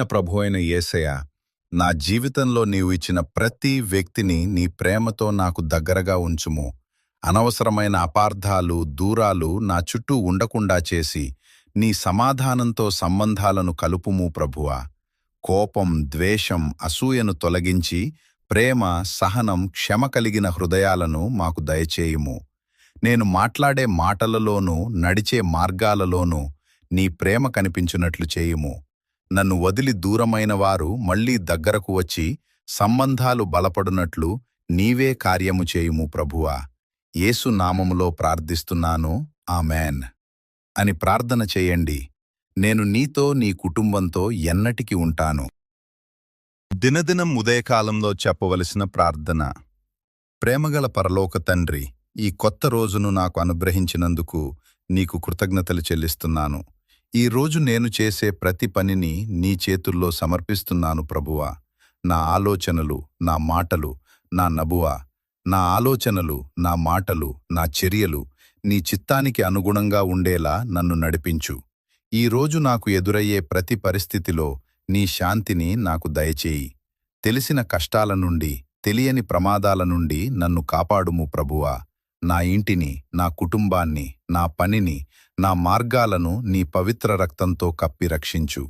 ప్రభువైన యేసయ్య, నా జీవితంలో నీవు ఇచ్చిన ప్రతి వ్యక్తిని నీ ప్రేమతో నాకు దగ్గరగా ఉంచుము. అనవసరమైన అపార్థాలు, దూరాలు నా చుట్టూ ఉండకుండా చేసి, నీ సమాధానంతో సంబంధాలను కలుపుము ప్రభువా. కోపం, ద్వేషం, అసూయను తొలగించి, ప్రేమ, సహనం, క్షమ కలిగిన హృదయాలను మాకు దయచేయుము. నేను మాట్లాడే మాటలలోనూ, నడిచే మార్గాలలోనూ నీ ప్రేమ కనిపించున్నట్లు చేయుము. నన్ను వదిలి దూరమైన వారు మళ్లీ దగ్గరకు వచ్చి సంబంధాలు బలపడునట్లు నీవే కార్యము చేయుము ప్రభువా. యేసు నామములో ప్రార్థిస్తున్నాను, ఆమెన్ అని ప్రార్థన చేయండి. నేను నీతో, నీ కుటుంబంతో ఎన్నటికి ఉంటాను. దినదినం ఉదయకాలంలో చెప్పవలసిన ప్రార్థన. ప్రేమగల పరలోక తండ్రి, ఈ కొత్త రోజును నాకు అనుగ్రహించినందుకు నీకు కృతజ్ఞతలు చెల్లిస్తున్నాను. ఈ రోజు నేను చేసే ప్రతి పనిని నీ చేతుల్లో సమర్పిస్తున్నాను ప్రభువా. నా ఆలోచనలు, నా మాటలు, నా నబువా, నా ఆలోచనలు, నా మాటలు, నా చర్యలు నీ చిత్తానికి అనుగుణంగా ఉండేలా నన్ను నడిపించు. ఈ రోజు నాకు ఎదురయ్యే ప్రతి పరిస్థితిలో నీ శాంతిని నాకు దయచేయి. తెలిసిన కష్టాల నుండి, తెలియని ప్రమాదాల నుండి నన్ను కాపాడుము ప్రభువా. నా ఇంటిని, నా కుటుంబాన్ని, నా పనిని, నా మార్గాలను నీ పవిత్ర రక్తంతో కప్పి రక్షించు.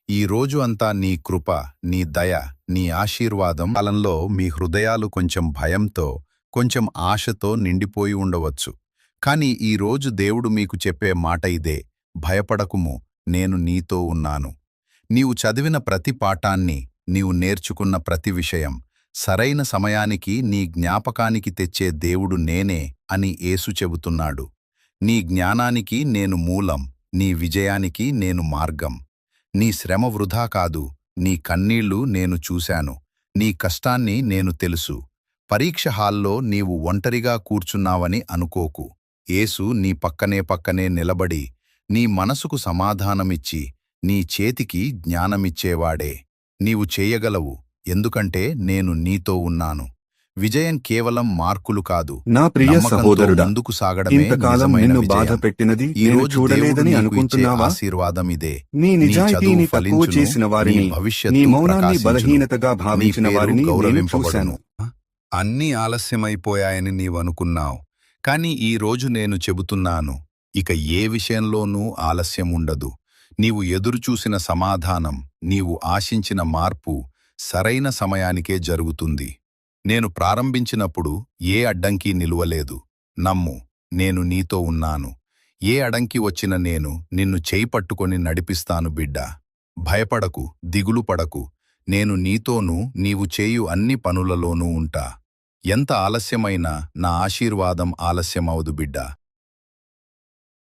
ఈ రోజు అంతా నీ కృప, నీ దయ, నీ ఆశీర్వాదం. కాలంలో మీ హృదయాలు కొంచెం భయంతో, కొంచెం ఆశతో నిండిపోయి ఉండవచ్చు. కాని ఈ రోజు దేవుడు మీకు చెప్పే మాట ఇదే: భయపడకుము, నేను నీతో ఉన్నాను. నీవు చదివిన ప్రతి పాఠాన్ని, నీవు నేర్చుకున్న ప్రతి విషయం సరైన సమయానికి నీ జ్ఞాపకానికి తెచ్చే దేవుడు నేనే అని యేసు చెబుతున్నాడు. నీ జ్ఞానానికి నేను మూలం, నీ విజయానికి నేను మార్గం. నీ శ్రమ వృధా కాదు, నీ కన్నీళ్లు నేను చూశాను, నీ కష్టాన్ని నేను తెలుసు. పరీక్ష హాల్లో నీవు ఒంటరిగా కూర్చున్నావని అనుకోకు. యేసు నీ పక్కనే నిలబడి, నీ మనసుకు సమాధానమిచ్చి, నీ చేతికి జ్ఞానమిచ్చేవాడే. నీవు చేయగలవు, ఎందుకంటే నేను నీతో ఉన్నాను. విజయం కేవలం మార్కులు కాదు, నా ప్రియ సహోదరుడా, ముందుకు సాగడమే ఇంతకాలం నిన్ను బాధ పెట్టినది నేను చూడలేదని అనుకుంటున్నావా? ఆశీర్వాదం ఇదే. నీ నిజాయితీని తక్కువ చేసిన వారిని, నీ మౌనాన్ని బలహీనతగా భావించిన వారిని నేను చూశాను. అన్నీ ఆలస్యమైపోయాయని నీవనుకున్నావు, కాని ఈ రోజు నేను చెబుతున్నాను, ఇక ఏ విషయంలోనూ ఆలస్యం ఉండదు. నీవు ఎదురుచూసిన సమాధానం, నీవు ఆశించిన మార్పు సరైన సమయానికే జరుగుతుంది. నేను ప్రారంభించినప్పుడు ఏ అడ్డంకి నిలువలేదు. నమ్ము, నేను నీతో ఉన్నాను. ఏ అడంకి వచ్చిన నేను నిన్ను చేయిపట్టుకొని నడిపిస్తాను బిడ్డా. భయపడకు, దిగులు పడకు. నేను నీతోనూ, నీవు చేయు అన్ని పనులలోనూ ఉంటా. ఎంత ఆలస్యమైనా నా ఆశీర్వాదం ఆలస్యమవదు బిడ్డా.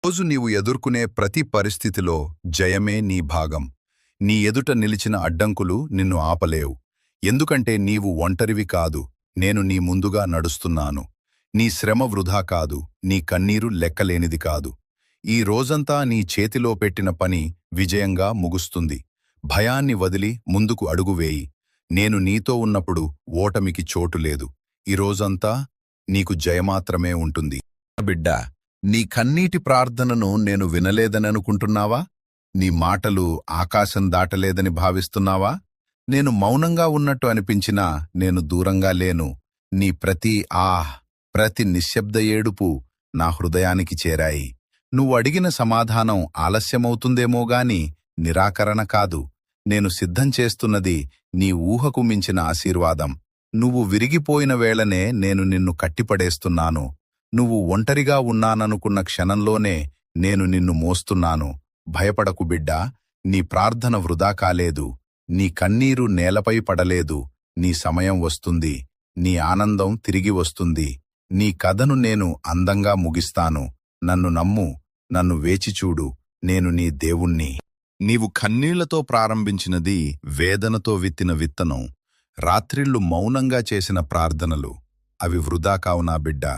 రోజు నీవు ఎదుర్కొనే ప్రతి పరిస్థితిలో జయమే నీ భాగం. నీ ఎదుట నిలిచిన అడ్డంకులు నిన్ను ఆపలేవు. ఎందుకంటే నీవు ఒంటరివి కాదు, నేను నీ ముందుగా నడుస్తున్నాను. నీ శ్రమ వృధా కాదు, నీ కన్నీరు లెక్కలేనిది కాదు. ఈ రోజంతా నీ చేతిలో పెట్టిన పని విజయంగా ముగుస్తుంది. భయాన్ని వదిలి ముందుకు అడుగువేయి. నేను నీతో ఉన్నప్పుడు ఓటమికి చోటు లేదు. ఈ రోజంతా నీకు జయమాత్రమే ఉంటుంది. బిడ్డా, నీ కన్నీటి ప్రార్థనను నేను వినలేదననుకుంటున్నావా? నీ మాటలు ఆకాశం దాటలేదని భావిస్తున్నావా? నేను మౌనంగా ఉన్నట్టు అనిపించినా నేను దూరంగా లేను. నీ ప్రతి నిశ్శబ్ద ఏడుపు నా హృదయానికి చేరాయి. నువ్వు అడిగిన సమాధానం ఆలస్యమవుతుందేమోగాని నిరాకరణ కాదు. నేను సిద్ధం చేస్తున్నది నీ ఊహకు మించిన ఆశీర్వాదం. నువ్వు విరిగిపోయిన వేళనే నేను నిన్ను కట్టిపడేస్తున్నాను. నువ్వు ఒంటరిగా ఉన్నాననుకున్న క్షణంలోనే నేను నిన్ను మోస్తున్నాను. భయపడకు బిడ్డా, నీ ప్రార్థన వృధా కాలేదు. నీ కన్నీరు నేలపై పడలేదు. నీ సమయం వస్తుంది. నీ ఆనందం తిరిగి వస్తుంది. నీ కథను నేను అందంగా ముగిస్తాను. నన్ను నమ్ము, నన్ను వేచిచూడు. నేను నీ దేవుణ్ణి. నీవు కన్నీళ్లతో ప్రారంభించినది వేదనతో విత్తిన విత్తనం. రాత్రిళ్ళు మౌనంగా చేసిన ప్రార్థనలు అవి వృధా కావునా బిడ్డా?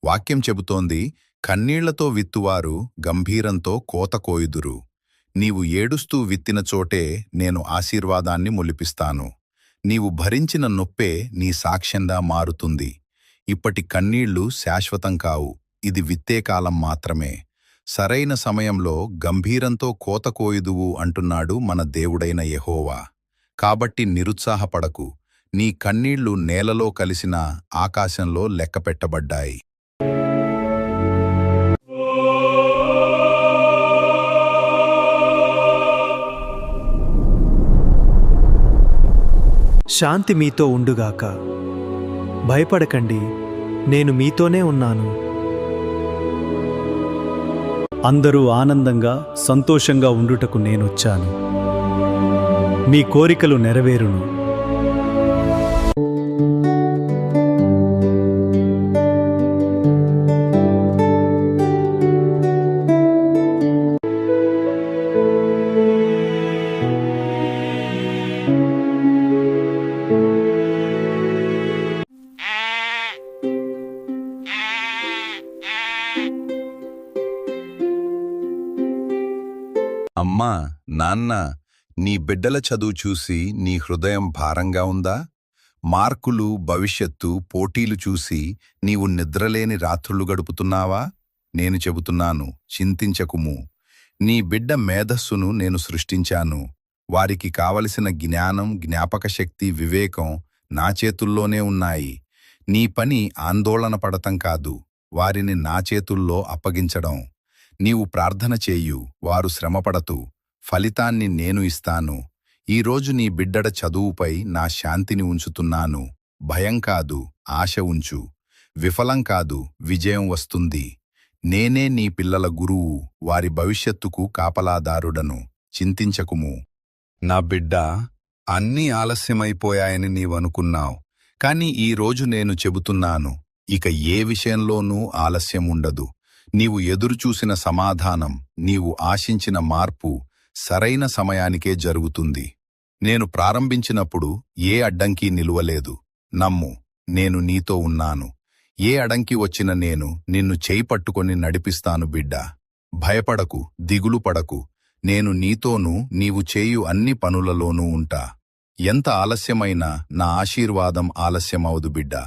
వాక్యం చెబుతోంది, కన్నీళ్లతో విత్తువారు గంభీరంతో కోత కోయుదురు. నీవు ఏడుస్తూ విత్తిన చోటే నేను ఆశీర్వాదాన్ని మొలిపిస్తాను. నీవు భరించిన నొప్పే నీ సాక్ష్యంగా మారుతుంది. ఇప్పటి కన్నీళ్లు శాశ్వతం కావు, ఇది విత్తే కాలం మాత్రమే. సరైన సమయంలో గంభీరంతో కోత కోయుదువు అంటున్నాడు మన దేవుడైన యెహోవా. కాబట్టి నిరుత్సాహపడకు, నీ కన్నీళ్లు నేలలో కలిసిన ఆకాశంలో లెక్కపెట్టబడ్డాయి. శాంతి మీతో ఉండుగాక. భయపడకండి, నేను మీతోనే ఉన్నాను. అందరూ ఆనందంగా సంతోషంగా ఉండుటకు నేనొచ్చాను. మీ కోరికలు నెరవేరును. అమ్మా, నాన్న, నీ బిడ్డల చదువు చూసి నీ హృదయం భారంగా ఉందా? మార్కులు, భవిష్యత్తు, పోటీలు చూసి నీవు నిద్రలేని రాత్రులు గడుపుతున్నావా? నేను చెబుతున్నాను, చింతించకుము. నీ బిడ్డ మేధస్సును నేను సృష్టించాను. వారికి కావలసిన జ్ఞానం, జ్ఞాపకశక్తి, వివేకం నా చేతుల్లోనే ఉన్నాయి. నీ పని ఆందోళన పడటం కాదు, వారిని నా చేతుల్లో అప్పగించడం. నీవు ప్రార్థన చేయు, వారు శ్రమపడతూ, ఫలితాన్ని నేను ఇస్తాను. ఈరోజు నీ బిడ్డడ చదువుపై నా శాంతిని ఉంచుతున్నాను. భయం కాదు, ఆశ ఉంచు. విఫలం కాదు, విజయం వస్తుంది. నేనే నీ పిల్లల గురువు, వారి భవిష్యత్తుకు కాపలాదారుడను. చింతించకుము. నా బిడ్డ, అన్నీ ఆలస్యమైపోయాయని నీవనుకున్నావు. కాని ఈరోజు నేను చెబుతున్నాను, ఇక ఏ విషయంలోనూ ఆలస్యం ఉండదు. నీవు ఎదురుచూసిన సమాధానం, నీవు ఆశించిన మార్పు సరైన సమయానికే జరుగుతుంది. నేను ప్రారంభించినప్పుడు ఏ అడ్డంకి నిలువలేదు. నమ్ము, నేను నీతో ఉన్నాను. ఏ అడంకి వచ్చిన నేను నిన్ను చేయి పట్టుకొని నడిపిస్తాను బిడ్డా. భయపడకు, దిగులు పడకు. నేను నీతోనూ నీవు చేయు అన్ని పనులలోనూ ఉంటా. ఎంత ఆలస్యమైనా నా ఆశీర్వాదం ఆలస్యమవదు బిడ్డా.